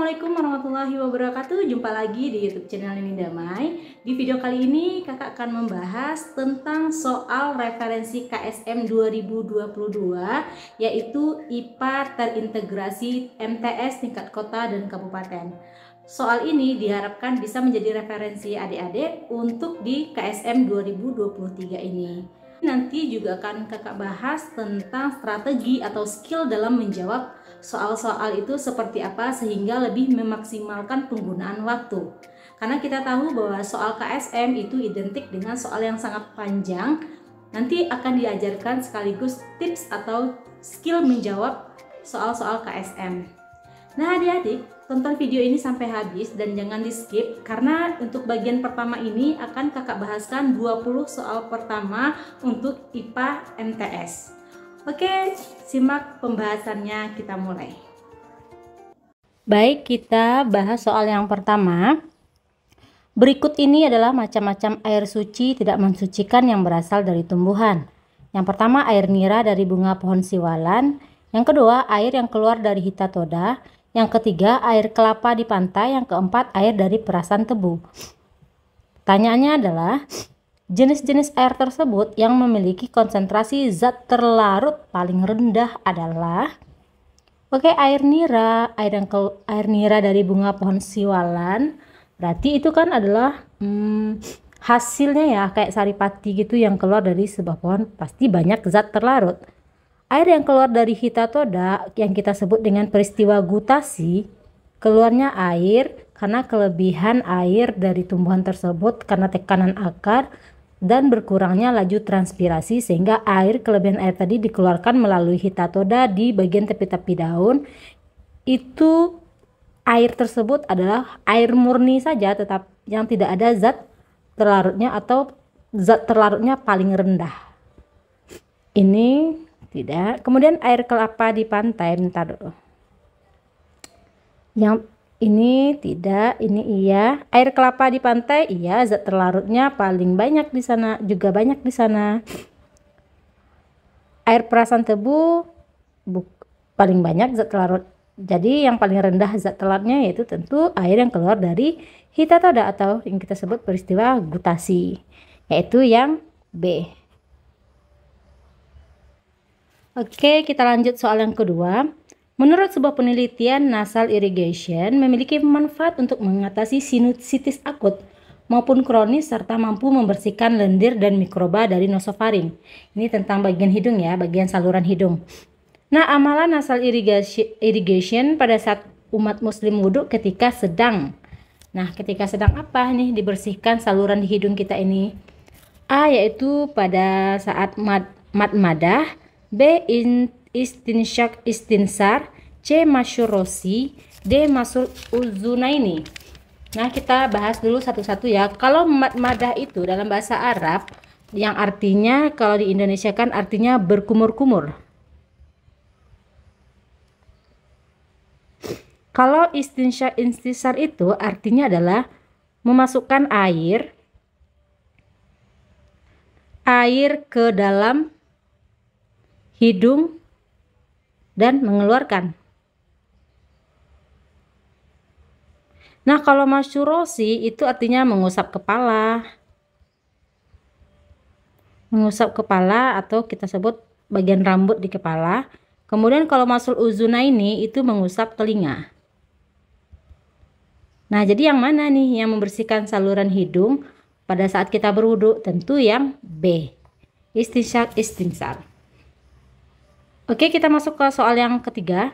Assalamualaikum warahmatullahi wabarakatuh. Jumpa lagi di YouTube channel Nini Damai. Di video kali ini kakak akan membahas tentang soal referensi KSM 2022, yaitu IPA terintegrasi MTS tingkat kota dan kabupaten. Soal ini diharapkan bisa menjadi referensi adik-adik untuk di KSM 2023 ini. Nanti juga akan kakak bahas tentang strategi atau skill dalam menjawab soal-soal itu seperti apa sehingga lebih memaksimalkan penggunaan waktu. Karena kita tahu bahwa soal KSM itu identik dengan soal yang sangat panjang. Nanti akan diajarkan sekaligus tips atau skill menjawab soal-soal KSM. Nah adik-adik, tonton video ini sampai habis dan jangan di skip, karena untuk bagian pertama ini akan kakak bahaskan 20 soal pertama untuk IPA MTS. Oke, simak pembahasannya, kita mulai. Baik, kita bahas soal yang pertama. Berikut ini adalah macam-macam air suci tidak mensucikan yang berasal dari tumbuhan. Yang pertama, air nira dari bunga pohon siwalan. Yang kedua, air yang keluar dari hitatoda. Yang ketiga, air kelapa di pantai. Yang keempat, air dari perasan tebu. Pertanyaannya adalah, jenis-jenis air tersebut yang memiliki konsentrasi zat terlarut paling rendah adalah air nira. Air nira dari bunga pohon siwalan. Berarti itu kan adalah hasilnya ya, kayak saripati gitu yang keluar dari sebuah pohon, pasti banyak zat terlarut. Air yang keluar dari hitatoda yang kita sebut dengan peristiwa gutasi, keluarnya air karena kelebihan air dari tumbuhan tersebut karena tekanan akar dan berkurangnya laju transpirasi, sehingga kelebihan air tadi dikeluarkan melalui hitatoda di bagian tepi-tepi daun. Itu air tersebut adalah air murni saja, tetap yang tidak ada zat terlarutnya atau zat terlarutnya paling rendah. Ini tidak. Kemudian air kelapa di pantai, bentar dulu. Yang ini tidak, ini iya. Air kelapa di pantai, iya, zat terlarutnya paling banyak di sana, juga banyak di sana. Air perasan tebu paling banyak zat terlarut. Jadi yang paling rendah zat terlarutnya yaitu tentu air yang keluar dari hitatoda atau yang kita sebut peristiwa gutasi, yaitu yang B. Oke, kita lanjut soal yang kedua. Menurut sebuah penelitian, nasal irrigation memiliki manfaat untuk mengatasi sinusitis akut maupun kronis serta mampu membersihkan lendir dan mikroba dari nasofaring. Ini tentang bagian hidung ya, bagian saluran hidung. Nah, amalan nasal irrigation pada saat umat muslim wudhu ketika sedang. Nah, ketika sedang apa nih dibersihkan saluran di hidung kita ini? A, yaitu pada saat madmadah. B, istinsyak istinsar. C, masyurosi. D, masul uzunaini. Nah, kita bahas dulu satu-satu ya. Kalau madmadah itu dalam bahasa Arab yang artinya, kalau di Indonesia kan artinya berkumur-kumur. Kalau istinsyak istinsar itu artinya adalah memasukkan air ke dalam hidung dan mengeluarkan. Nah, kalau masyurosi itu artinya mengusap kepala. Mengusap kepala atau kita sebut bagian rambut di kepala. Kemudian kalau masul uzuna ini itu mengusap telinga. Nah, jadi yang mana nih yang membersihkan saluran hidung pada saat kita berwudu? Tentu yang B. Istinsyak istinsar. Oke, kita masuk ke soal yang ketiga.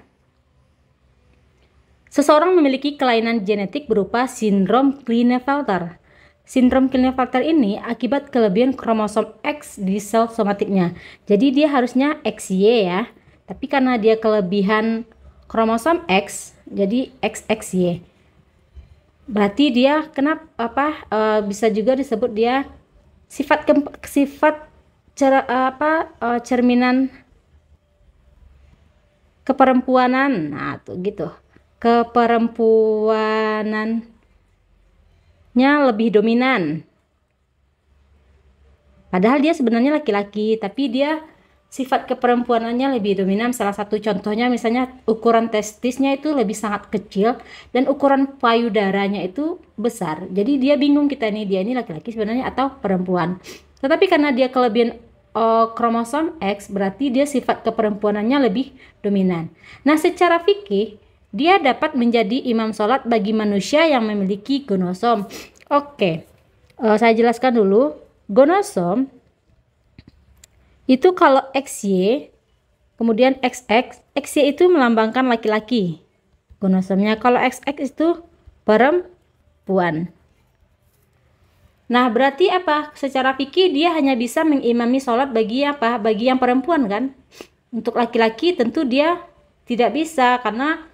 Seseorang memiliki kelainan genetik berupa sindrom Klinefelter. Sindrom Klinefelter ini akibat kelebihan kromosom X di sel somatiknya. Jadi dia harusnya XY ya. Tapi karena dia kelebihan kromosom X, jadi XXY. Berarti dia bisa juga disebut dia cerminan keperempuanan. Nah, tuh gitu. Keperempuanannya lebih dominan. Padahal dia sebenarnya laki-laki, tapi dia sifat keperempuanannya lebih dominan. Salah satu contohnya misalnya ukuran testisnya itu lebih sangat kecil dan ukuran payudaranya itu besar. Jadi dia bingung kita nih, dia ini laki-laki sebenarnya atau perempuan. Tetapi karena dia kelebihan kromosom X, berarti dia sifat keperempuanannya lebih dominan. Nah, secara fikih dia dapat menjadi imam sholat bagi manusia yang memiliki gonosom. Oke, saya jelaskan dulu. Gonosom itu kalau XY kemudian XX, XY itu melambangkan laki-laki gonosomnya, kalau XX itu perempuan. Nah, berarti apa? Secara fikih dia hanya bisa mengimami sholat bagi apa? Bagi yang perempuan kan? Untuk laki-laki tentu dia tidak bisa karena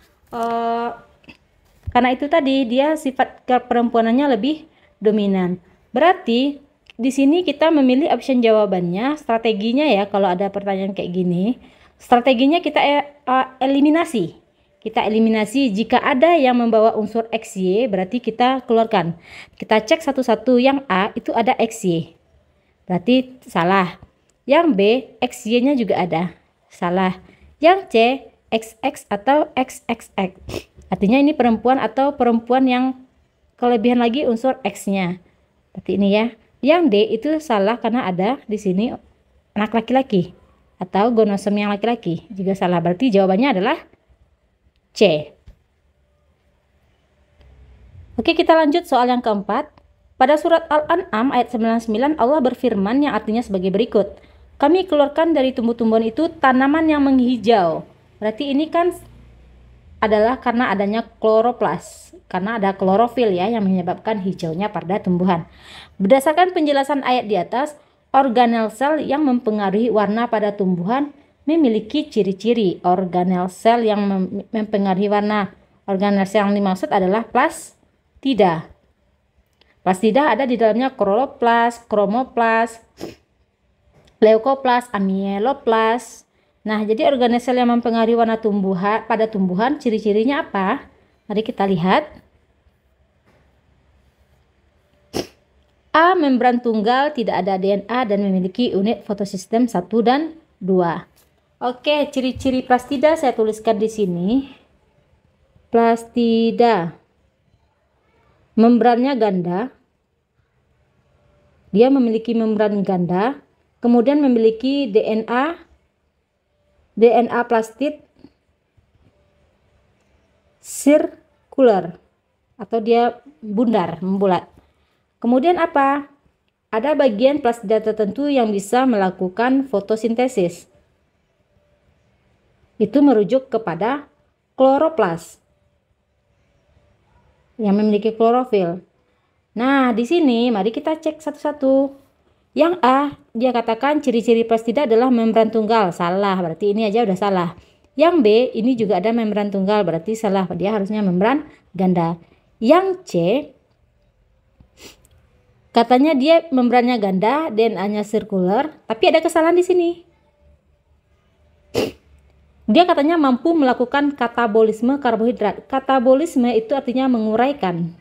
itu tadi dia sifat keperempuanannya lebih dominan. Berarti di sini kita memilih option jawabannya. Strateginya ya, kalau ada pertanyaan kayak gini, strateginya kita eliminasi. Kita eliminasi, jika ada yang membawa unsur XY berarti kita keluarkan. Kita cek satu-satu. Yang A itu ada XY, berarti salah. Yang B XY-nya juga ada, salah. Yang C XX atau XXX, artinya ini perempuan atau perempuan yang kelebihan lagi unsur X-nya. Berarti ini ya. Yang D itu salah karena ada di sini anak laki-laki atau gonosom yang laki-laki, juga salah. Berarti jawabannya adalah C. Oke, kita lanjut soal yang keempat. Pada surat Al-An'am ayat 99 Allah berfirman yang artinya sebagai berikut. Kami keluarkan dari tumbuh-tumbuhan itu tanaman yang menghijau. Berarti ini kan adalah karena adanya kloroplas, karena ada klorofil ya yang menyebabkan hijaunya pada tumbuhan. Berdasarkan penjelasan ayat di atas, organel sel yang mempengaruhi warna pada tumbuhan memiliki ciri-ciri. Organel sel yang mempengaruhi warna, organel sel yang dimaksud adalah plastida. Plastida ada di dalamnya kloroplas, kromoplas, leukoplas, amieloplas. Nah, jadi organel sel yang mempengaruhi warna tumbuhan pada tumbuhan, ciri-cirinya apa? Mari kita lihat. A. Membran tunggal, tidak ada DNA dan memiliki unit fotosistem 1 dan 2. Oke, ciri-ciri plastida saya tuliskan di sini. Plastida. Membrannya ganda. Dia memiliki membran ganda, kemudian memiliki DNA plastid sirkular atau dia bundar, membulat. Kemudian apa? Ada bagian plastida tertentu yang bisa melakukan fotosintesis. Itu merujuk kepada kloroplas yang memiliki klorofil. Nah, di sini mari kita cek satu-satu. Yang A, dia katakan ciri-ciri plastida adalah membran tunggal, salah, berarti ini aja udah salah. Yang B, ini juga ada membran tunggal, berarti salah, dia harusnya membran ganda. Yang C, katanya dia membrannya ganda, DNA-nya sirkular, tapi ada kesalahan di sini. Dia katanya mampu melakukan katabolisme karbohidrat. Katabolisme itu artinya menguraikan.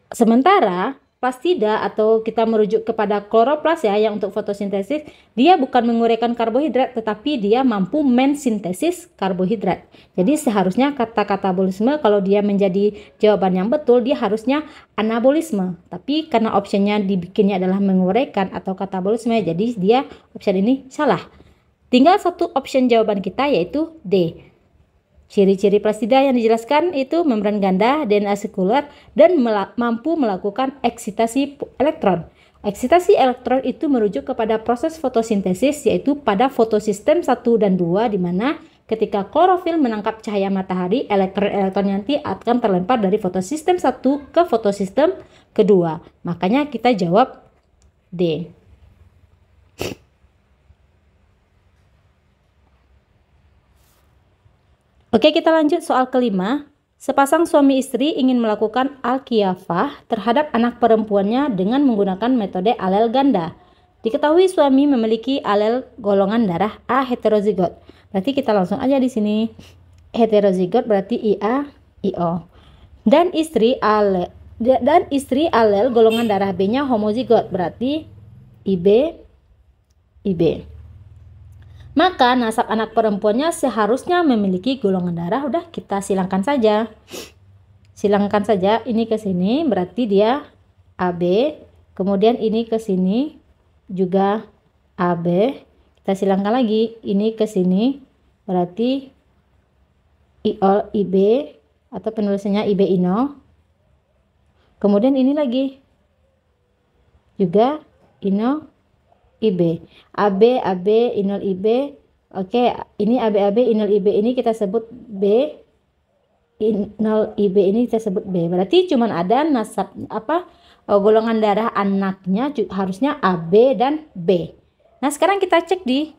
Sementara plastida atau kita merujuk kepada kloroplas ya yang untuk fotosintesis, dia bukan menguraikan karbohidrat tetapi dia mampu mensintesis karbohidrat. Jadi seharusnya kata katabolisme kalau dia menjadi jawaban yang betul dia harusnya anabolisme. Tapi karena optionnya dibikinnya adalah menguraikan atau katabolisme, jadi dia option ini salah. Tinggal satu option jawaban kita yaitu D. Ciri-ciri plastida yang dijelaskan itu membran ganda, DNA sirkular, dan mampu melakukan eksitasi elektron. Eksitasi elektron itu merujuk kepada proses fotosintesis yaitu pada fotosistem 1 dan 2 di mana ketika klorofil menangkap cahaya matahari, elektron-elektron nanti akan terlempar dari fotosistem 1 ke fotosistem kedua. Makanya kita jawab D. Oke, kita lanjut soal kelima. Sepasang suami istri ingin melakukan al-khiyafah terhadap anak perempuannya dengan menggunakan metode alel ganda. Diketahui suami memiliki alel golongan darah A heterozigot. Berarti kita langsung aja di sini. Heterozigot berarti IA, IO. Dan istri alel golongan darah B-nya homozigot. Berarti IB, IB. Maka nasab anak perempuannya seharusnya memiliki golongan darah. Udah, kita silangkan saja. Silangkan saja, ini ke sini berarti dia AB. Kemudian ini ke sini juga AB. Kita silangkan lagi, ini ke sini berarti IB atau penulisannya IB Ino. Kemudian ini lagi juga Ino IB. AB AB Inol IB. Oke, ini AB AB Inol IB ini kita sebut B. Inol IB ini kita sebut B. Berarti cuman ada nasab golongan darah anaknya harusnya AB dan B. Nah, sekarang kita cek di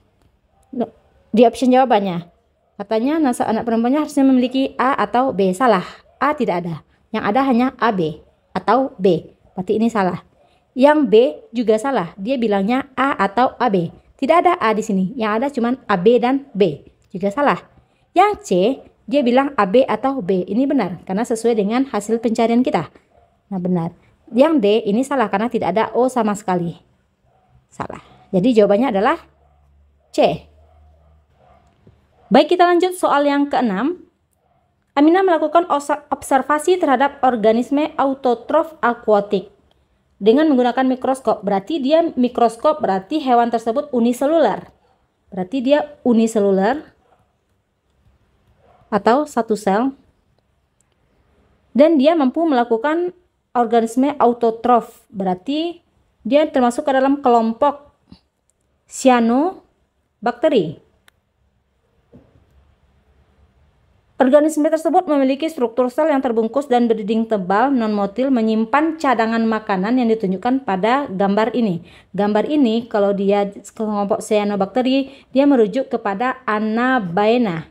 option jawabannya. Katanya nasab anak perempuannya harusnya memiliki A atau B. Salah. A tidak ada. Yang ada hanya AB atau B. Berarti ini salah. Yang B juga salah. Dia bilangnya A atau AB. Tidak ada A di sini. Yang ada cuman AB dan B. Juga salah. Yang C, dia bilang AB atau B. Ini benar karena sesuai dengan hasil pencarian kita. Nah, benar. Yang D ini salah karena tidak ada O sama sekali. Salah. Jadi jawabannya adalah C. Baik, kita lanjut soal yang keenam. Aminah melakukan observasi terhadap organisme autotrof akuatik dengan menggunakan mikroskop. Berarti dia mikroskop, berarti hewan tersebut uniseluler. Berarti dia uniseluler atau satu sel. Dan dia mampu melakukan organisme autotrof. Berarti dia termasuk ke dalam kelompok cyanobacteria. Organisme tersebut memiliki struktur sel yang terbungkus dan berdinding tebal non-motil, menyimpan cadangan makanan yang ditunjukkan pada gambar ini. Gambar ini kalau dia kelompok cyanobacteria, dia merujuk kepada Anabaena.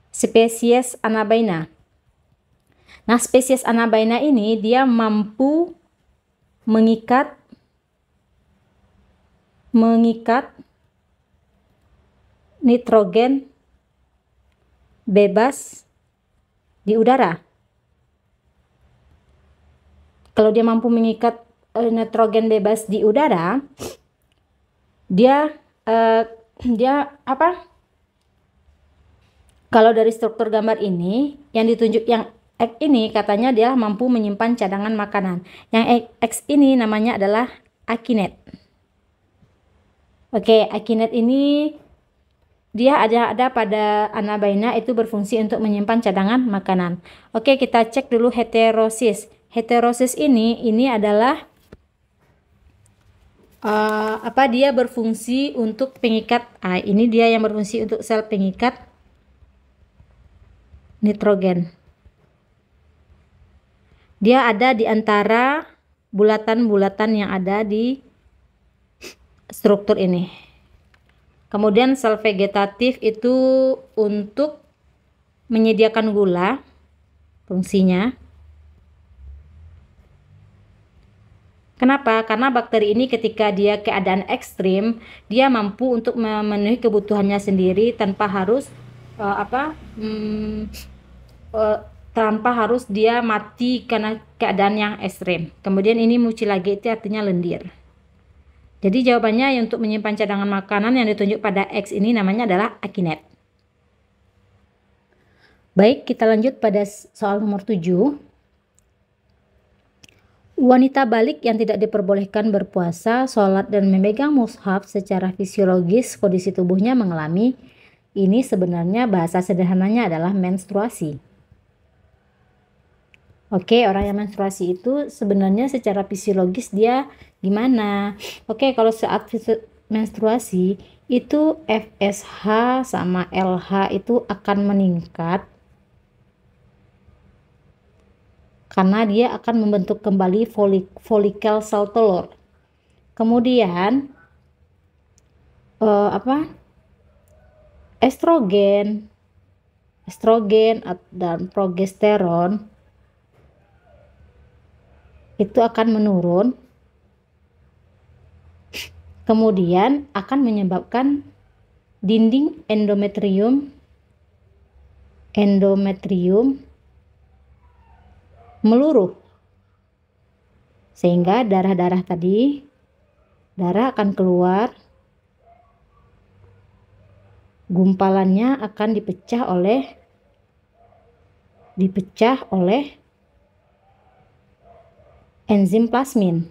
Spesies Anabaena. Nah, spesies Anabaena ini dia mampu mengikat nitrogen bebas di udara. Kalau dia mampu mengikat nitrogen bebas di udara, dia apa? Kalau dari struktur gambar ini yang ditunjuk, yang X ini katanya dia mampu menyimpan cadangan makanan. Yang X ini namanya adalah akinet. Oke, akinet ini dia ada pada Anabaena, itu berfungsi untuk menyimpan cadangan makanan. Oke, kita cek dulu heterosis. Heterosis ini adalah dia berfungsi untuk pengikat. Ini dia yang berfungsi untuk sel pengikat nitrogen. Dia ada di antara bulatan-bulatan yang ada di struktur ini. Kemudian sel vegetatif itu untuk menyediakan gula, fungsinya. Kenapa? Karena bakteri ini ketika dia keadaan ekstrim, dia mampu untuk memenuhi kebutuhannya sendiri tanpa harus tanpa harus dia mati karena keadaan yang ekstrim. Kemudian ini mucilage itu artinya lendir. Jadi jawabannya untuk menyimpan cadangan makanan yang ditunjuk pada X ini namanya adalah akinet. Baik, kita lanjut pada soal nomor 7. Wanita balik yang tidak diperbolehkan berpuasa, sholat, dan memegang mushaf secara fisiologis kondisi tubuhnya mengalami, ini sebenarnya bahasa sederhananya adalah menstruasi. Oke, orang yang menstruasi itu sebenarnya secara fisiologis dia gimana? Oke, kalau saat menstruasi itu FSH sama LH itu akan meningkat karena dia akan membentuk kembali folikel sel telur. Kemudian estrogen dan progesteron itu akan menurun, kemudian akan menyebabkan dinding endometrium meluruh. Sehingga darah-darah tadi, darah akan keluar, gumpalannya akan dipecah oleh enzim plasmin.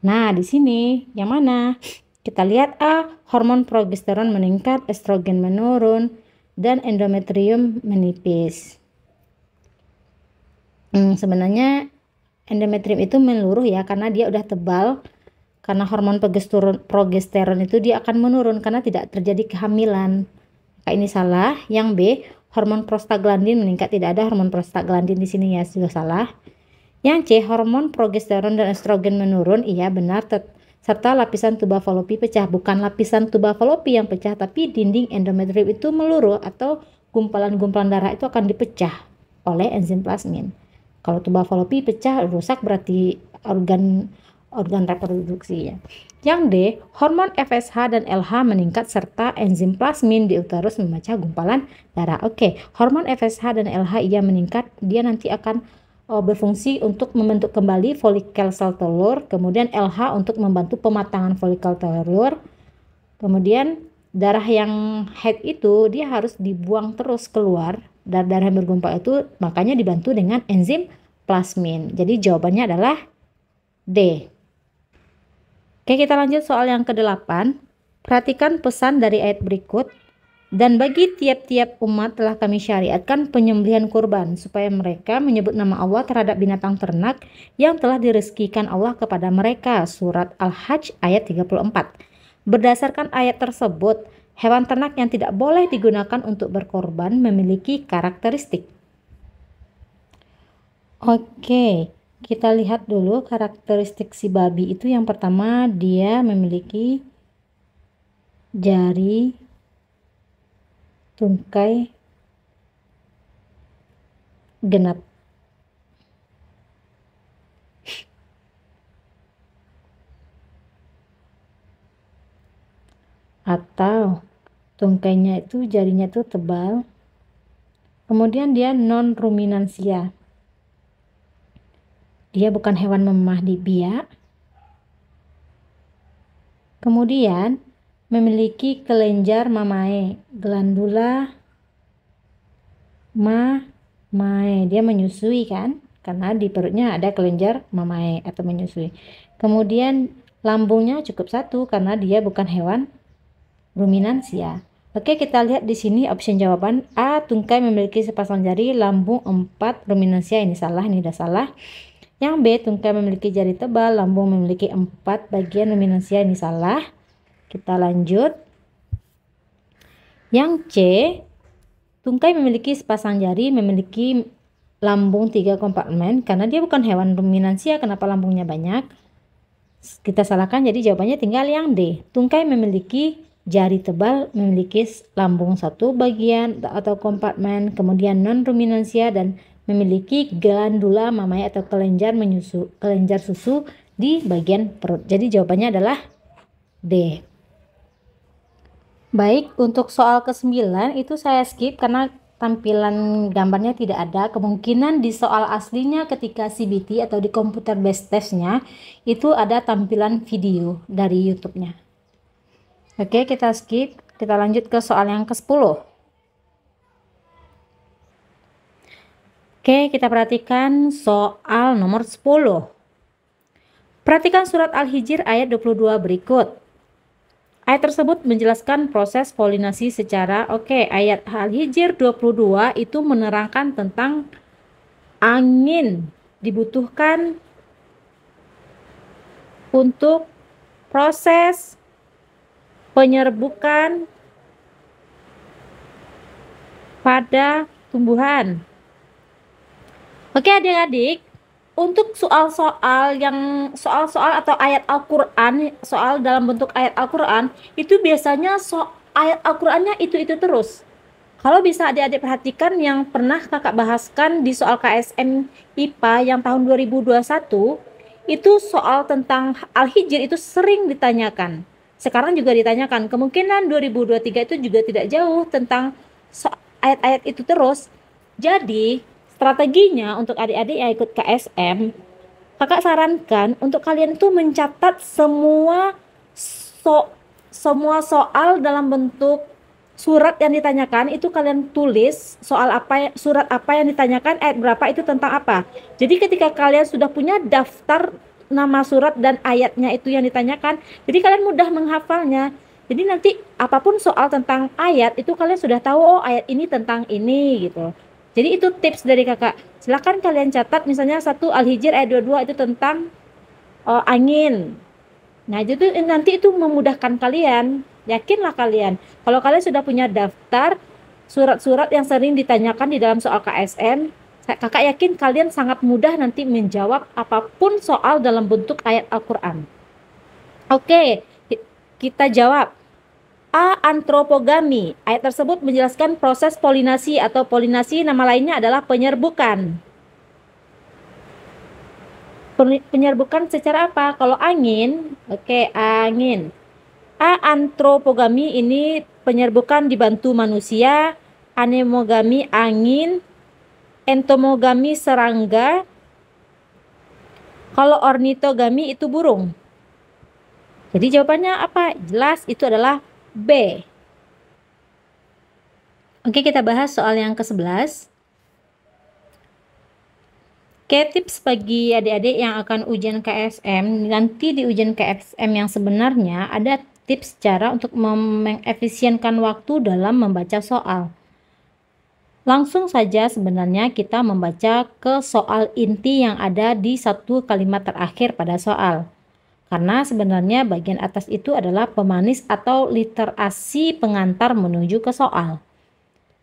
Nah, di sini yang mana? Kita lihat hormon progesteron meningkat, estrogen menurun, dan endometrium menipis. Sebenarnya endometrium itu meluruh ya, karena dia udah tebal. Karena hormon progesteron itu dia akan menurun karena tidak terjadi kehamilan. Maka ini salah. Yang B, hormon prostaglandin meningkat. Tidak ada hormon prostaglandin di sini ya, juga salah. Yang C, hormon progesteron dan estrogen menurun. Iya benar. Serta lapisan tuba falopi pecah. Bukan lapisan tuba falopi yang pecah, tapi dinding endometrium itu meluruh atau gumpalan-gumpalan darah itu akan dipecah oleh enzim plasmin. Kalau tuba falopi pecah, rusak, berarti organ reproduksi ya. Yang D, hormon FSH dan LH meningkat serta enzim plasmin di uterus memecah gumpalan darah. Oke, hormon FSH dan LH ia meningkat, dia nanti akan berfungsi untuk membentuk kembali folikel sel telur, kemudian LH untuk membantu pematangan folikel telur. Kemudian darah yang haid itu dia harus dibuang terus keluar, darah yang bergumpal itu makanya dibantu dengan enzim plasmin. Jadi jawabannya adalah D. Oke, kita lanjut soal yang ke-8. Perhatikan pesan dari ayat berikut. Dan bagi tiap-tiap umat telah kami syariatkan penyembelihan kurban, supaya mereka menyebut nama Allah terhadap binatang ternak yang telah direzekikan Allah kepada mereka. Surat Al-Hajj ayat 34. Berdasarkan ayat tersebut, hewan ternak yang tidak boleh digunakan untuk berkorban memiliki karakteristik. Oke, kita lihat dulu karakteristik si babi itu. Yang pertama, dia memiliki jari tungkai genap. Atau tungkainya itu, jarinya itu tebal. Kemudian dia non ruminansia. Dia bukan hewan memamah di biak. Kemudian memiliki kelenjar mamae, glandula mamae. Dia menyusui kan? Karena di perutnya ada kelenjar mamae atau menyusui. Kemudian lambungnya cukup satu karena dia bukan hewan ruminansia. Oke, kita lihat di sini option jawaban. A, tungkai memiliki sepasang jari, lambung 4, ruminansia. Ini salah, ini udah salah. Yang B, tungkai memiliki jari tebal, lambung memiliki 4 bagian, ruminansia. Ini salah. Kita lanjut. Yang C, tungkai memiliki sepasang jari, memiliki lambung 3 kompartemen. Karena dia bukan hewan ruminansia, kenapa lambungnya banyak? Kita salahkan, jadi jawabannya tinggal yang D. Tungkai memiliki jari tebal, memiliki lambung 1 bagian atau kompartemen, kemudian non ruminansia dan memiliki glandula mamae atau kelenjar susu di bagian perut. Jadi jawabannya adalah D. Baik, untuk soal ke-9 itu saya skip karena tampilan gambarnya tidak ada. Kemungkinan di soal aslinya ketika CBT atau di computer based testnya itu ada tampilan video dari YouTube-nya. Oke, kita skip. Kita lanjut ke soal yang ke-10. Oke, kita perhatikan soal nomor 10. Perhatikan surat Al-Hijr ayat 22 berikut. Ayat tersebut menjelaskan proses polinasi secara ayat Al-Hijr 22 itu menerangkan tentang angin dibutuhkan untuk proses penyerbukan pada tumbuhan. Oke adik-adik, untuk soal-soal atau ayat Al-Quran, soal dalam bentuk ayat Al-Quran, itu biasanya ayat Al-Qurannya itu terus. Kalau bisa adik-adik perhatikan yang pernah kakak bahaskan di soal KSM IPA yang tahun 2021, itu soal tentang Al-Hijr itu sering ditanyakan. Sekarang juga ditanyakan, kemungkinan 2023 itu juga tidak jauh tentang ayat-ayat itu terus. Jadi strateginya untuk adik-adik yang ikut KSM, kakak sarankan untuk kalian itu mencatat semua soal dalam bentuk surat yang ditanyakan. Itu kalian tulis surat apa yang ditanyakan, ayat berapa, itu tentang apa. Jadi ketika kalian sudah punya daftar nama surat dan ayatnya itu yang ditanyakan, jadi kalian mudah menghafalnya. Jadi nanti apapun soal tentang ayat itu kalian sudah tahu, oh ayat ini tentang ini gitu. Jadi itu tips dari kakak. Silakan kalian catat, misalnya 1 Al-Hijr ayat 22 itu tentang angin. Nah itu nanti itu memudahkan kalian. Yakinlah kalian, kalau kalian sudah punya daftar surat-surat yang sering ditanyakan di dalam soal KSM, kakak yakin kalian sangat mudah nanti menjawab apapun soal dalam bentuk ayat Al-Quran. Oke, kita jawab. A. Antropogami. Ayat tersebut menjelaskan proses polinasi, atau polinasi nama lainnya adalah penyerbukan. Penyerbukan secara apa? Kalau angin, oke, angin. A. Antropogami ini penyerbukan dibantu manusia. Anemogami angin. Entomogami serangga. Kalau ornitogami itu burung. Jadi jawabannya apa? Jelas itu adalah B. Oke, kita bahas soal yang ke-11. Oke, tips bagi adik-adik yang akan ujian KSM. Nanti di ujian KSM yang sebenarnya ada tips cara untuk mengefisienkan waktu dalam membaca soal. Langsung saja sebenarnya kita membaca ke soal inti yang ada di satu kalimat terakhir pada soal. Karena sebenarnya bagian atas itu adalah pemanis atau literasi pengantar menuju ke soal.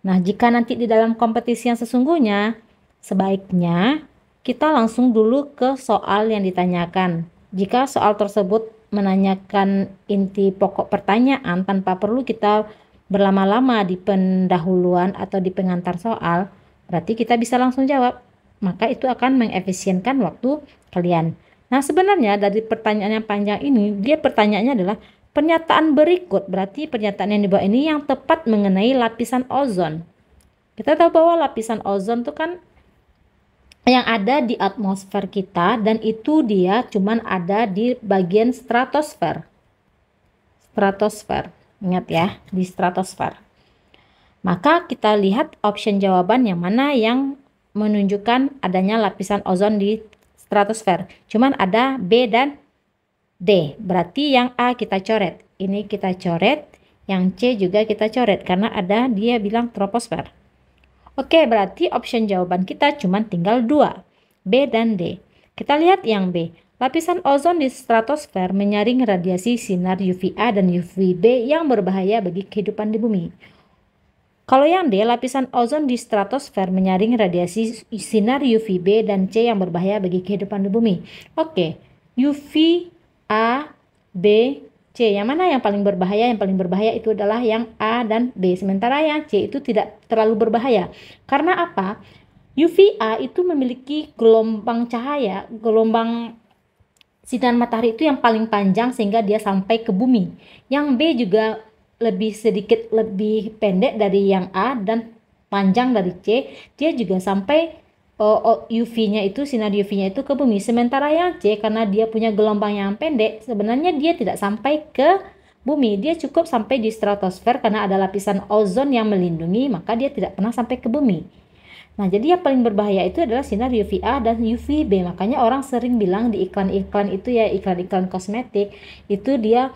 Nah, jika nanti di dalam kompetisi yang sesungguhnya, sebaiknya kita langsung dulu ke soal yang ditanyakan. Jika soal tersebut menanyakan inti pokok pertanyaan tanpa perlu kita berlama-lama di pendahuluan atau di pengantar soal, berarti kita bisa langsung jawab. Maka itu akan mengefisienkan waktu kalian. Nah, sebenarnya dari pertanyaan yang panjang ini, dia pertanyaannya adalah pernyataan berikut. Berarti pernyataan yang dibawa ini yang tepat mengenai lapisan ozon. Kita tahu bahwa lapisan ozon itu kan yang ada di atmosfer kita, dan itu dia cuman ada di bagian stratosfer. Stratosfer. Ingat ya, di stratosfer. Maka kita lihat option jawaban yang mana yang menunjukkan adanya lapisan ozon di stratosfer. Cuman ada B dan D. Berarti yang A kita coret. Ini kita coret. Yang C juga kita coret karena ada dia bilang troposfer. Oke, berarti option jawaban kita cuman tinggal 2. B dan D. Kita lihat yang B. Lapisan ozon di stratosfer menyaring radiasi sinar UVA dan UVB yang berbahaya bagi kehidupan di bumi. Kalau yang D, lapisan ozon di stratosfer menyaring radiasi sinar UVB dan C yang berbahaya bagi kehidupan di bumi. Oke, UV, A, B, C. Yang mana yang paling berbahaya? Yang paling berbahaya itu adalah yang A dan B. Sementara yang C itu tidak terlalu berbahaya. Karena apa? UVA itu memiliki gelombang cahaya, gelombang sinar matahari itu yang paling panjang sehingga dia sampai ke bumi. Yang B juga sedikit lebih pendek dari yang A dan panjang dari C. Dia juga sampai UV-nya itu, sinar UV-nya itu ke bumi. Sementara yang C karena dia punya gelombang yang pendek, sebenarnya dia tidak sampai ke bumi. Dia cukup sampai di stratosfer karena ada lapisan ozon yang melindungi, maka dia tidak pernah sampai ke bumi. Nah, jadi yang paling berbahaya itu adalah sinar UVA dan UVB. Makanya orang sering bilang di iklan-iklan itu ya, iklan-iklan kosmetik, itu dia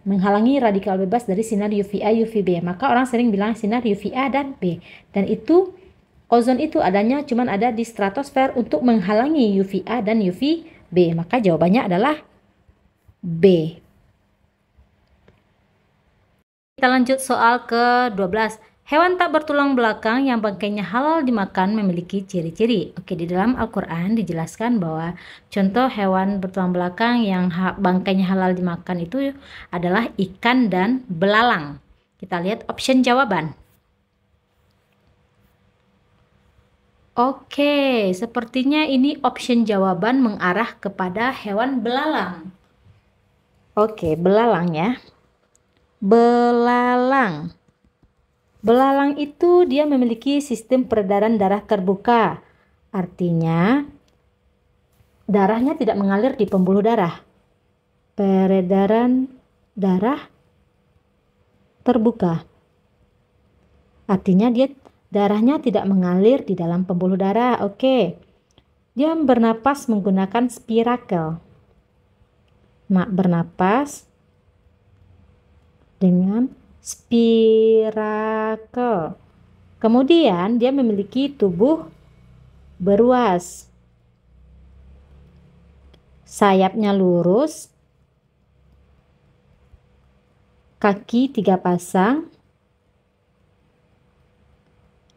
menghalangi radikal bebas dari sinar UVA, UVB. Maka orang sering bilang sinar UVA dan B. Dan itu ozon itu adanya cuman ada di stratosfer untuk menghalangi UVA dan UVB. Maka jawabannya adalah B. Kita lanjut soal ke-12. Hewan tak bertulang belakang yang bangkainya halal dimakan memiliki ciri-ciri. Oke, di dalam Al-Quran dijelaskan bahwa contoh hewan bertulang belakang yang bangkainya halal dimakan itu adalah ikan dan belalang. Kita lihat option jawaban. Oke, sepertinya ini option jawaban mengarah kepada hewan belalang. Oke, belalang ya. Belalang. Belalang itu dia memiliki sistem peredaran darah terbuka. Artinya darahnya tidak mengalir di pembuluh darah. Peredaran darah terbuka. Artinya dia darahnya tidak mengalir di dalam pembuluh darah. Oke. Dia bernapas menggunakan spirakel. Bernapas dengan spirakel. Kemudian dia memiliki tubuh beruas. Sayapnya lurus. Kaki 3 pasang.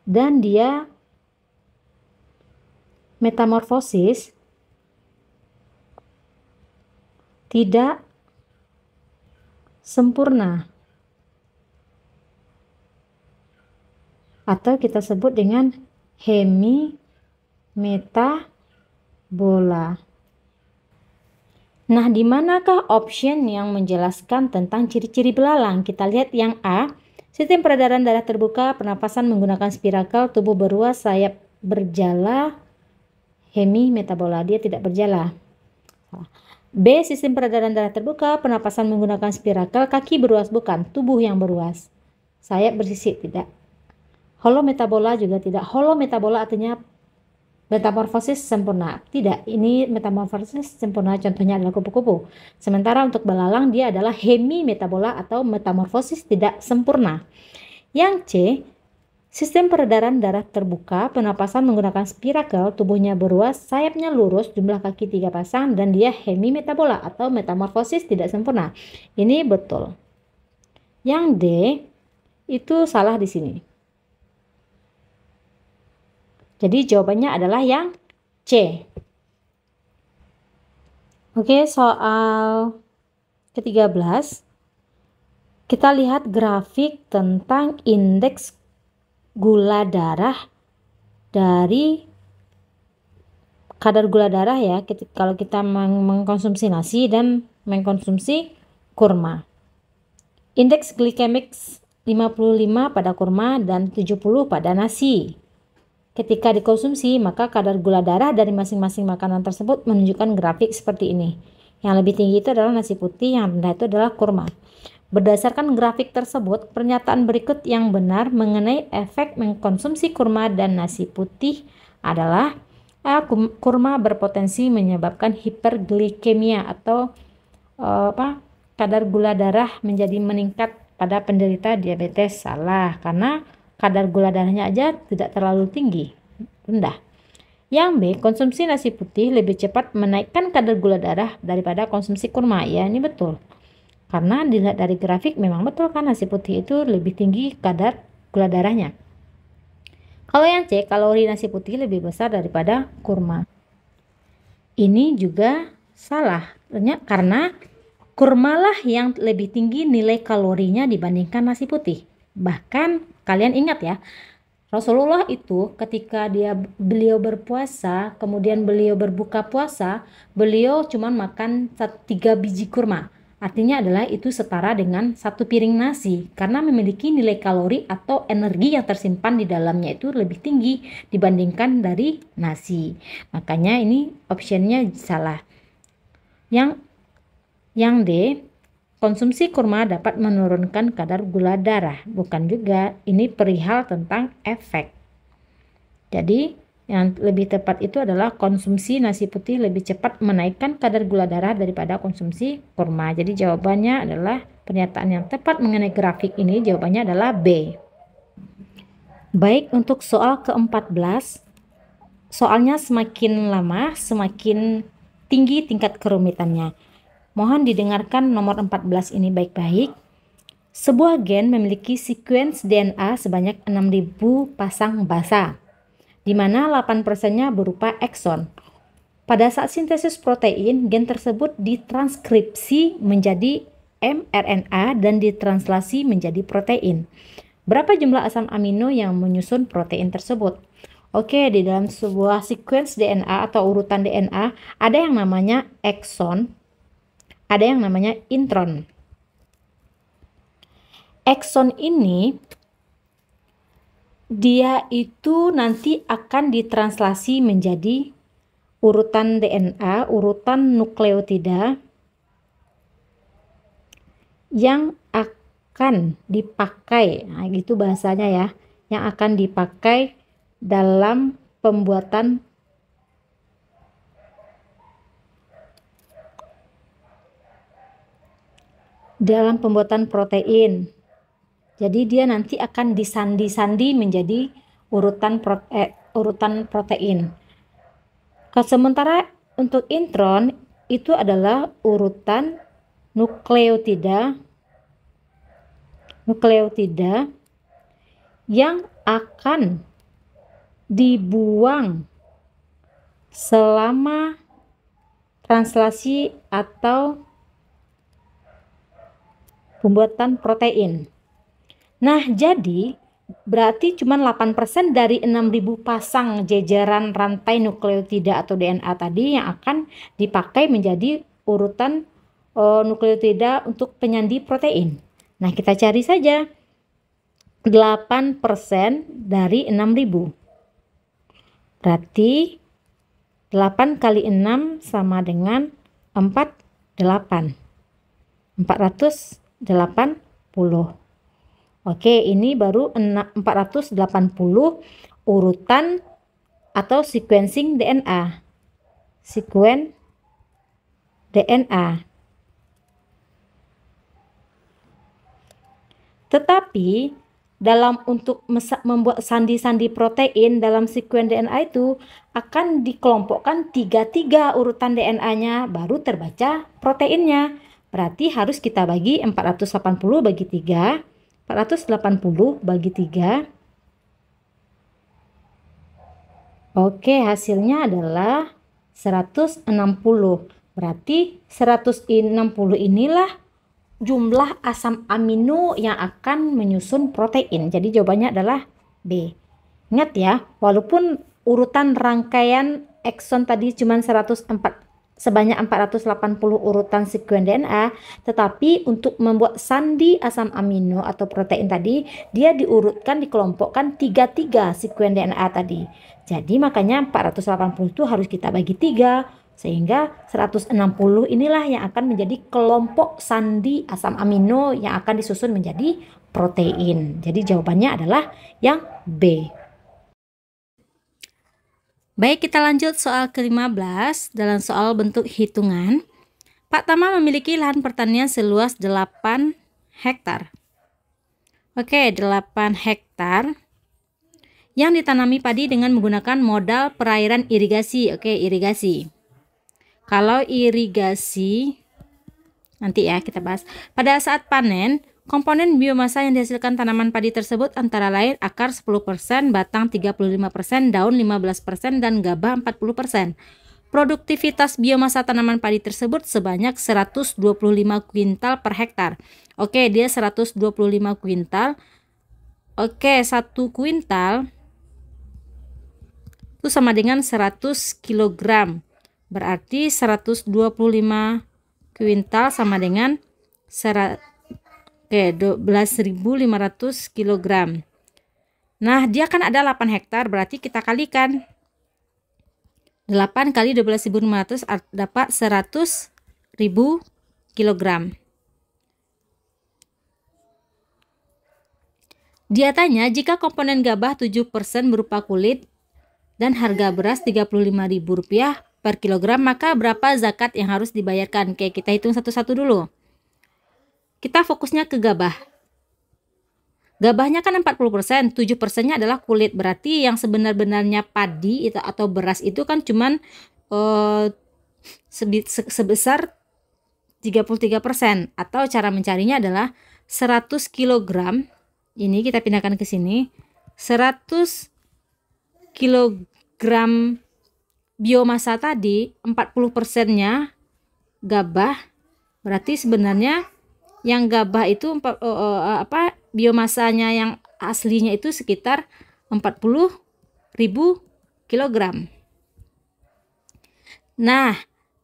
Dan dia metamorfosis tidak sempurna, atau kita sebut dengan hemimetabola. Nah, di manakah option yang menjelaskan tentang ciri-ciri belalang? Kita lihat yang A, sistem peredaran darah terbuka, pernapasan menggunakan spirakel, tubuh beruas, sayap berjala, hemimetabola, dia tidak berjala. B, sistem peredaran darah terbuka, pernapasan menggunakan spirakel, kaki beruas, bukan, tubuh yang beruas, sayap bersisik, tidak. Holometabola juga tidak. Holometabola artinya metamorfosis sempurna. Tidak, ini metamorfosis sempurna contohnya adalah kupu-kupu. Sementara untuk belalang dia adalah hemimetabola atau metamorfosis tidak sempurna. Yang C, sistem peredaran darah terbuka, pernapasan menggunakan spirakel, tubuhnya beruas, sayapnya lurus, jumlah kaki 3 pasang, dan dia hemimetabola atau metamorfosis tidak sempurna. Ini betul. Yang D itu salah di sini. Jadi jawabannya adalah yang C. Oke, soal ke-13. Kita lihat grafik tentang indeks gula darah dari kadar gula darah ya, kalau kita mengkonsumsi nasi dan mengkonsumsi kurma. Indeks glikemik 55 pada kurma dan 70 pada nasi. Ketika dikonsumsi, maka kadar gula darah dari masing-masing makanan tersebut menunjukkan grafik seperti ini. Yang lebih tinggi itu adalah nasi putih, yang rendah itu adalah kurma. Berdasarkan grafik tersebut, pernyataan berikut yang benar mengenai efek mengkonsumsi kurma dan nasi putih adalah A. Kurma berpotensi menyebabkan hiperglikemia atau kadar gula darah menjadi meningkat pada penderita diabetes. Salah, karena kadar gula darahnya aja tidak terlalu tinggi, rendah. Yang B, konsumsi nasi putih lebih cepat menaikkan kadar gula darah daripada konsumsi kurma. Ya, ini betul. Karena dilihat dari grafik memang betul kan nasi putih itu lebih tinggi kadar gula darahnya. Kalau yang C, kalori nasi putih lebih besar daripada kurma. Ini juga salah, karena kurmalah yang lebih tinggi nilai kalorinya dibandingkan nasi putih. Bahkan kalian ingat ya, Rasulullah itu ketika beliau berpuasa, kemudian beliau berbuka puasa, beliau cuma makan 3 biji kurma. Artinya adalah itu setara dengan 1 piring nasi, karena memiliki nilai kalori atau energi yang tersimpan di dalamnya itu lebih tinggi dibandingkan dari nasi. Makanya ini optionnya salah. Yang D, konsumsi kurma dapat menurunkan kadar gula darah. Bukan juga, ini perihal tentang efek. Jadi yang lebih tepat itu adalah konsumsi nasi putih lebih cepat menaikkan kadar gula darah daripada konsumsi kurma. Jadi jawabannya adalah pernyataan yang tepat mengenai grafik ini, jawabannya adalah B. Baik, untuk soal ke-14, soalnya semakin lama semakin tinggi tingkat kerumitannya. Mohon didengarkan nomor 14 ini baik-baik. Sebuah gen memiliki sekuens DNA sebanyak 6.000 pasang basa, di mana 8%-nya berupa ekson. Pada saat sintesis protein, gen tersebut ditranskripsi menjadi mRNA dan ditranslasi menjadi protein. Berapa jumlah asam amino yang menyusun protein tersebut? Oke, di dalam sebuah sekuens DNA atau urutan DNA, ada yang namanya ekson, ada yang namanya intron. Ekson ini dia itu nanti akan ditranslasi menjadi urutan DNA, urutan nukleotida yang akan dipakai, nah gitu bahasanya ya, yang akan dipakai dalam pembuatan protein. Jadi dia nanti akan disandi-sandi menjadi urutan protein. Sementara untuk intron itu adalah urutan nukleotida yang akan dibuang selama translasi atau pembuatan protein. Nah, jadi berarti cuma 8% dari 6.000 pasang jajaran rantai nukleotida atau DNA tadi yang akan dipakai menjadi urutan nukleotida untuk penyandi protein. Nah, kita cari saja 8% dari 6.000. Berarti 8 kali 6 sama dengan 48. 480. Oke, ini baru 480 urutan atau sequencing DNA. Sekuen DNA. Tetapi dalam untuk membuat sandi-sandi protein dalam sekuen DNA itu akan dikelompokkan 3 urutan DNA-nya baru terbaca proteinnya. Berarti harus kita bagi 480 bagi 3, 480 bagi 3. Oke, hasilnya adalah 160. Berarti 160 inilah jumlah asam amino yang akan menyusun protein. Jadi jawabannya adalah B. Ingat ya, walaupun urutan rangkaian ekson tadi cuma sebanyak 480 urutan sekuen DNA, tetapi untuk membuat sandi asam amino atau protein tadi, dia dikelompokkan 3 sekuen DNA tadi. Jadi makanya 480 itu harus kita bagi 3, sehingga 160 inilah yang akan menjadi kelompok sandi asam amino yang akan disusun menjadi protein. Jadi jawabannya adalah yang B. Baik, kita lanjut soal ke-15 dalam soal bentuk hitungan. Pak Tama memiliki lahan pertanian seluas 8 hektar. Oke, 8 hektar yang ditanami padi dengan menggunakan modal perairan irigasi. Oke, irigasi. Kalau irigasi, nanti ya kita bahas. Pada saat panen, komponen biomasa yang dihasilkan tanaman padi tersebut antara lain akar 10%, batang 35%, daun 15%, dan gabah 40%. Produktivitas biomasa tanaman padi tersebut sebanyak 125 kuintal per hektar. Oke, dia 125 kuintal. Oke, 1 kuintal itu sama dengan 100 kilogram. Berarti 125 kuintal sama dengan 12.500 kg. Nah, dia kan ada 8 hektar, berarti kita kalikan. 8 kali 12.500 dapat 100.000 kg. Dia tanya, jika komponen gabah 7% berupa kulit dan harga beras Rp35.000 per kilogram, maka berapa zakat yang harus dibayarkan? Oke, kita hitung satu-satu dulu. Kita fokusnya ke gabah. Gabahnya kan 40%, 7%-nya adalah kulit. Berarti yang sebenar-benarnya padi itu atau beras itu kan cuman sebesar 33%. Atau cara mencarinya adalah 100 kg. Ini kita pindahkan ke sini. 100 kg biomasa tadi 40%-nya gabah, berarti sebenarnya yang gabah itu biomasanya yang aslinya itu sekitar 40.000 kg. Nah,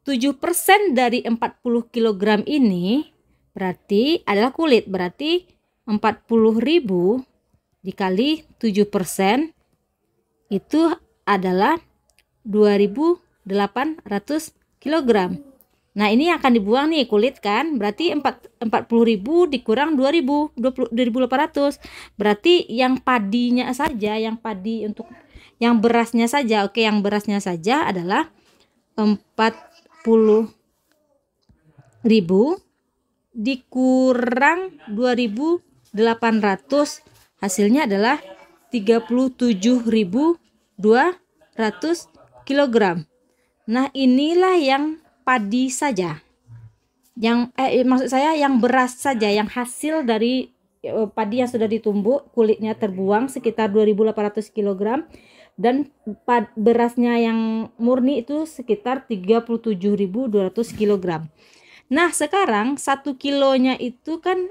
7% dari 40 kg ini berarti adalah kulit, berarti 40.000 dikali 7% itu adalah 2.800 kg. Nah, ini akan dibuang nih kulit kan, berarti 40.000 dikurang 2.800. Berarti yang padinya saja, yang padi untuk yang berasnya saja, oke, yang berasnya saja adalah 40.000 dikurang 2.800, hasilnya adalah 37.200 kg. Nah, inilah yang padi saja, yang maksud saya yang beras saja, yang hasil dari padi yang sudah ditumbuk, kulitnya terbuang sekitar 2.800 kg, dan berasnya yang murni itu sekitar 37.200 kg. Nah, sekarang 1 kilonya itu kan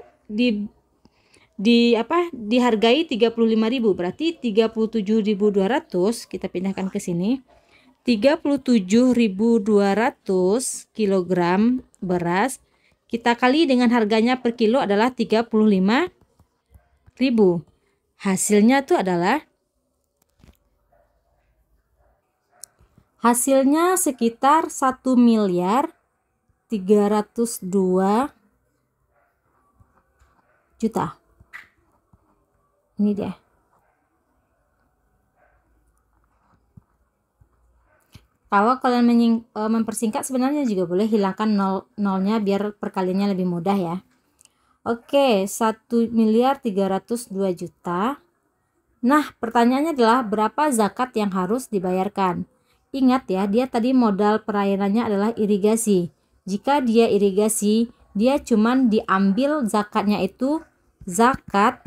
dihargai 35.000, berarti 37.200 kita pindahkan ke sini. 37.200 kg beras kita kali dengan harganya per kilo adalah 35.000. Hasilnya sekitar 1.302 juta. Ini dia. Kalau kalian mempersingkat sebenarnya juga boleh, hilangkan nolnya biar perkaliannya lebih mudah ya. Oke, 1.302 juta. Nah, pertanyaannya adalah berapa zakat yang harus dibayarkan? Ingat ya, dia tadi modal perairannya adalah irigasi. Jika dia irigasi, dia cuman diambil zakatnya itu, zakat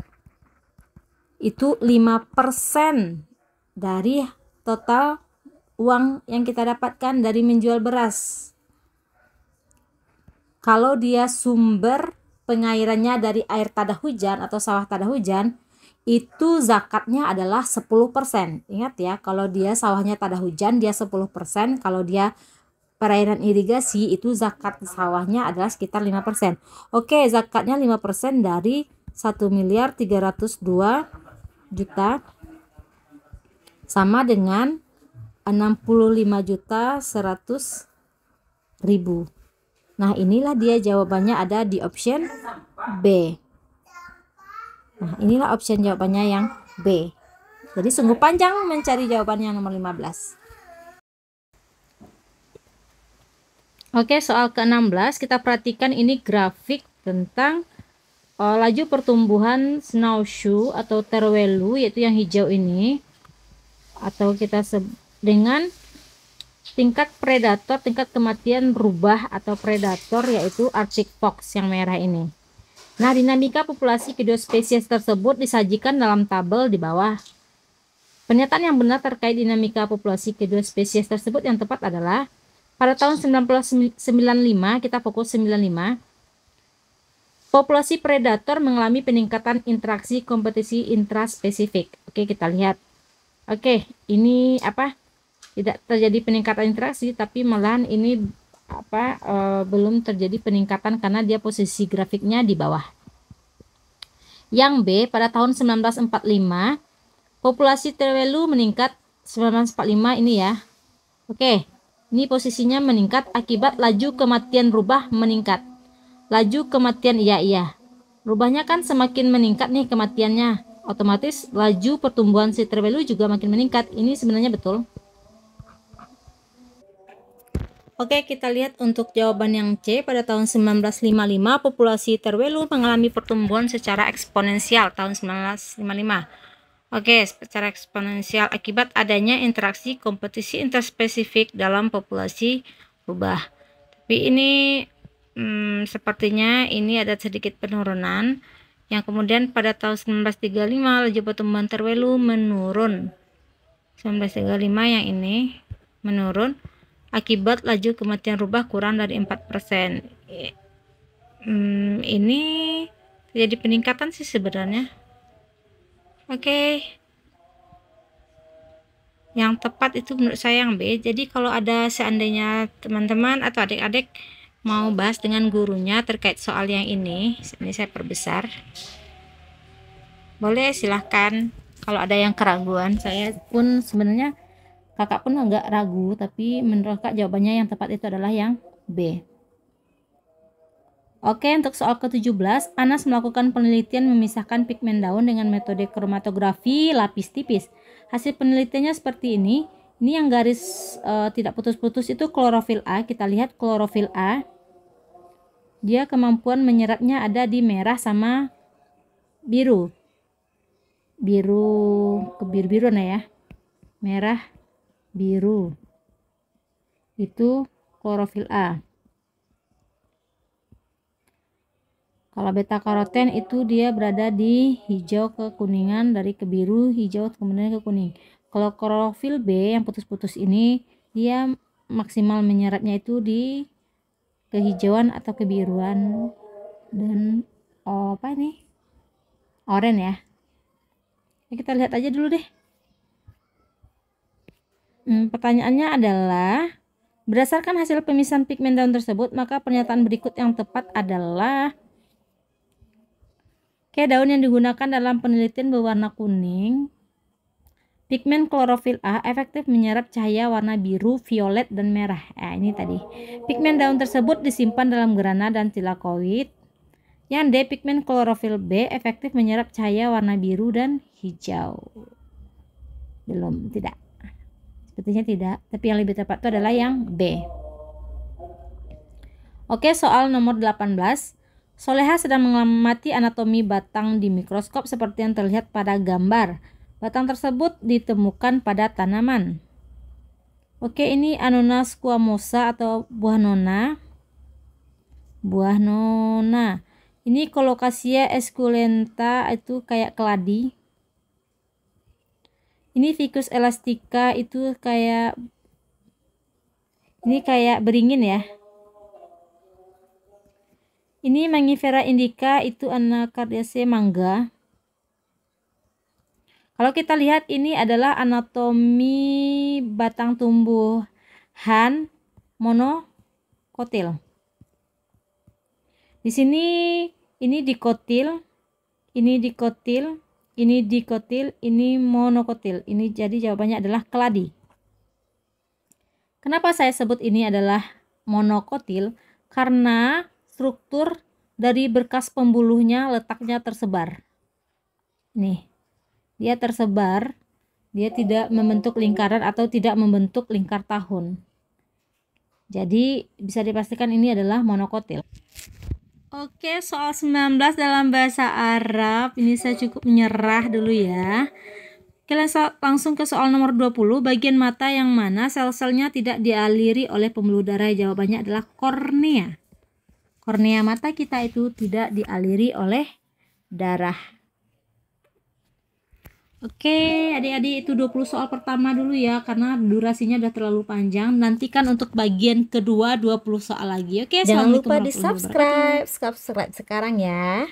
itu 5% dari total uang yang kita dapatkan dari menjual beras. Kalau dia sumber pengairannya dari air tada hujan atau sawah tada hujan, itu zakatnya adalah 10%. Ingat ya, kalau dia sawahnya tada hujan dia 10%, kalau dia perairan irigasi itu zakat sawahnya adalah sekitar 5%. Oke, zakatnya 5% dari 1.302 juta sama dengan 65.100.000. Nah, inilah dia jawabannya, ada di option B. Nah, inilah option jawabannya yang B. Jadi sungguh panjang mencari jawabannya nomor 15. Oke, soal ke-16 kita perhatikan, ini grafik tentang laju pertumbuhan snowshoe atau terwelu, yaitu yang hijau ini, atau kita dengan tingkat predator, tingkat kematian rubah atau predator, yaitu Arctic fox yang merah ini. Nah, dinamika populasi kedua spesies tersebut disajikan dalam tabel di bawah. Pernyataan yang benar terkait dinamika populasi kedua spesies tersebut yang tepat adalah pada tahun 1995, kita fokus 95, populasi predator mengalami peningkatan interaksi kompetisi intraspesifik. Oke, kita lihat. Oke, ini tidak terjadi peningkatan interaksi, tapi malahan ini belum terjadi peningkatan karena dia posisi grafiknya di bawah. Yang B, pada tahun 1945 populasi terwelu meningkat. 1945 ini ya. Oke, ini posisinya meningkat akibat laju kematian rubah meningkat. Laju kematian iya. Rubahnya kan semakin meningkat nih kematiannya, otomatis laju pertumbuhan si terwelu juga makin meningkat. Ini sebenarnya betul. Oke, kita lihat untuk jawaban yang C. Pada tahun 1955 populasi terwelu mengalami pertumbuhan secara eksponensial tahun 1955. Oke, secara eksponensial akibat adanya interaksi kompetisi interspesifik dalam populasi rubah. Tapi ini sepertinya ini ada sedikit penurunan, yang kemudian pada tahun 1935 laju pertumbuhan terwelu menurun. 1935 yang ini menurun akibat laju kematian rubah kurang dari 4%. Ini terjadi peningkatan sih sebenarnya. Oke. Yang tepat itu menurut saya yang B. Jadi kalau ada seandainya teman-teman atau adik-adik mau bahas dengan gurunya terkait soal yang ini saya perbesar. Boleh, silahkan. Kalau ada yang keraguan, saya pun sebenarnya kakak pun agak ragu, tapi menurut kakak jawabannya yang tepat itu adalah yang B. Oke, untuk soal ke-17, Anas melakukan penelitian memisahkan pigmen daun dengan metode kromatografi lapis tipis. Hasil penelitiannya seperti ini. Ini yang garis tidak putus-putus itu klorofil A. Kita lihat klorofil A. Dia kemampuan menyerapnya ada di merah sama biru. Biru nah ya. Merah, biru. Itu klorofil A. Kalau beta karoten itu dia berada di hijau ke kuningan, dari ke biru, hijau, kemudian ke kuning. Kalau klorofil B yang putus-putus ini, dia maksimal menyerapnya itu di kehijauan atau kebiruan dan apa ini? Oranye ya. Kita lihat aja dulu deh. Pertanyaannya adalah, berdasarkan hasil pemisahan pigmen daun tersebut, maka pernyataan berikut yang tepat adalah daun yang digunakan dalam penelitian berwarna kuning, pigmen klorofil A efektif menyerap cahaya warna biru, violet, dan merah. Ini tadi. Pigmen daun tersebut disimpan dalam grana dan tilakoid. Yang D, pigmen klorofil B efektif menyerap cahaya warna biru dan hijau. Belum, tidak. Sepertinya tidak, tapi yang lebih tepat itu adalah yang B. Oke, soal nomor 18. Soleha sedang mengamati anatomi batang di mikroskop seperti yang terlihat pada gambar. Batang tersebut ditemukan pada tanaman. Oke, ini Annona squamosa atau buah nona. Buah nona. Ini Colocasia esculenta, itu kayak keladi. Ini Ficus elastica, itu kayak beringin ya. Ini Mangifera indica, itu Anacardiaceae mangga. Kalau kita lihat, ini adalah anatomi batang tumbuhan monokotil. Di sini ini dikotil, ini dikotil, ini dikotil, ini monokotil. Ini jadi jawabannya adalah keladi. Kenapa saya sebut ini adalah monokotil? Karena struktur dari berkas pembuluhnya letaknya tersebar. Nih, dia tersebar, dia tidak membentuk lingkaran atau tidak membentuk lingkar tahun. Jadi bisa dipastikan ini adalah monokotil. Oke, soal 19 dalam bahasa Arab. Ini saya cukup menyerah dulu ya. Oke, langsung ke soal nomor 20. Bagian mata yang mana sel-selnya tidak dialiri oleh pembuluh darah? Jawabannya adalah kornea. Kornea mata kita itu tidak dialiri oleh darah. Oke, adik-adik, itu 20 soal pertama dulu ya, karena durasinya udah terlalu panjang. Nantikan untuk bagian kedua 20 soal lagi. Oke, jangan lupa di subscribe sekarang ya.